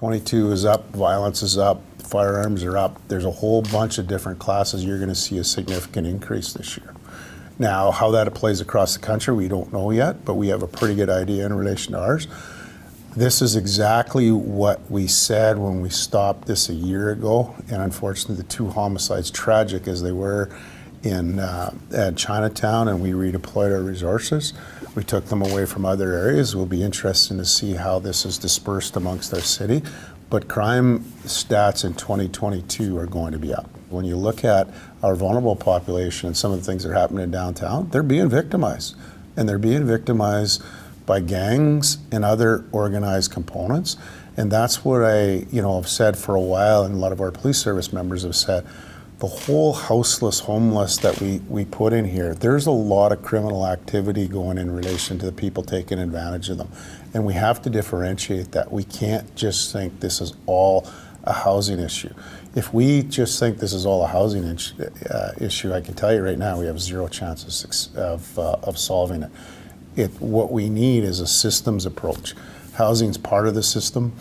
22 is up, violence is up, firearms are up. There's a whole bunch of different classes. You're going to see a significant increase this year. Now, how that plays across the country, we don't know yet, but we have a pretty good idea in relation to ours. This is exactly what we said when we stopped this a year ago, and unfortunately the 2 homicides, tragic as they were in at Chinatown, and we redeployed our resources. We took them away from other areas. It will be interesting to see how this is dispersed amongst our city, but crime stats in 2022 are going to be up. When you look at our vulnerable population and some of the things that are happening in downtown, they're being victimized, and they're being victimized by gangs and other organized components. And that's what I have said for a while, and a lot of our police service members have said, the whole houseless, homeless that we put in here, there's a lot of criminal activity going in relation to the people taking advantage of them. And we have to differentiate that. We can't just think this is all a housing issue. If we just think this is all a housing issue, I can tell you right now, we have zero chances of solving it. What we need is a systems approach. Housing's part of the system,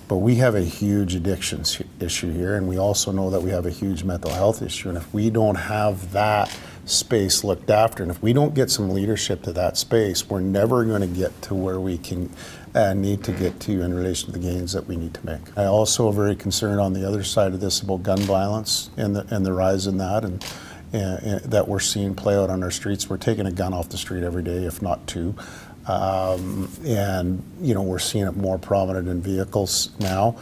but we have a huge addictions issue here, and we also know that we have a huge mental health issue. And if we don't have that space looked after, and if we don't get some leadership to that space, we're never going to get to where we can need to get to in relation to the gains that we need to make. I also am very concerned on the other side of this about gun violence and the rise in that, and that we're seeing play out on our streets. We're taking a gun off the street every day, if not 2. And we're seeing it more prominent in vehicles now.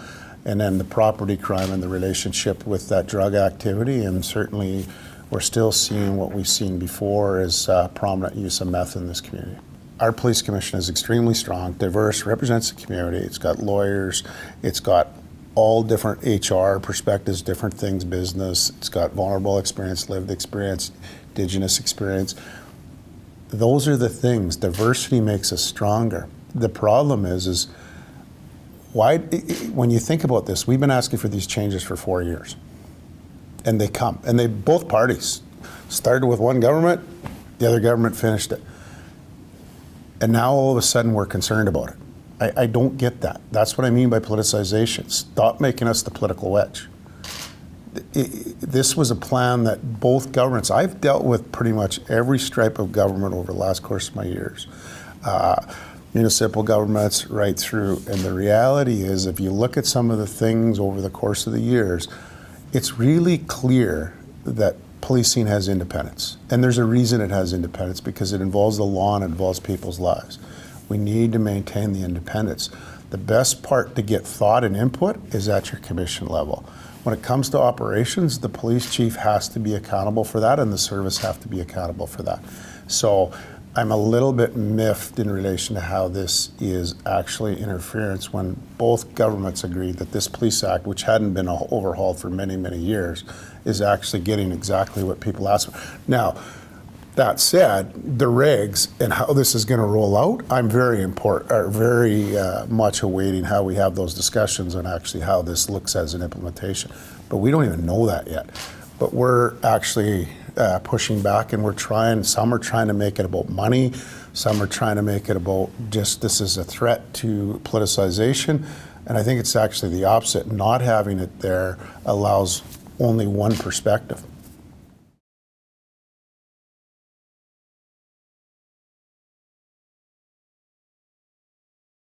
And then the property crime and the relationship with that drug activity, and certainly we're still seeing what we've seen before is prominent use of meth in this community. Our police commission is extremely strong, diverse, represents the community. It's got lawyers, it's got all different HR perspectives, different things, business. It's got vulnerable experience, lived experience, Indigenous experience. Those are the things. Diversity makes us stronger. The problem is why, when you think about this, we've been asking for these changes for 4 years. And they come. And both parties started with one government, the other government finished it. And now all of a sudden we're concerned about it. I don't get that. That's what I mean by politicization. Stop making us the political wedge. This was a plan that both governments, I've dealt with pretty much every stripe of government over the last course of my years. Municipal governments right through. And the reality is, if you look at some of the things over the course of the years, it's really clear that policing has independence. And there's a reason it has independence, because it involves the law and it involves people's lives. We need to maintain the independence. The best part to get thought and input is at your commission level. When it comes to operations, the police chief has to be accountable for that, and the service have to be accountable for that. So I'm a little bit miffed in relation to how this is actually interference when both governments agree that this police act, which hadn't been overhauled for many, many years, is actually getting exactly what people ask for. Now, that said, the regs and how this is going to roll out, I'm very much awaiting how we have those discussions on actually how this looks as an implementation. But we don't even know that yet. But we're actually pushing back, and we're trying. Some are trying to make it about money. Some are trying to make it about just this is a threat to politicization. And I think it's actually the opposite. Not having it there allows only one perspective.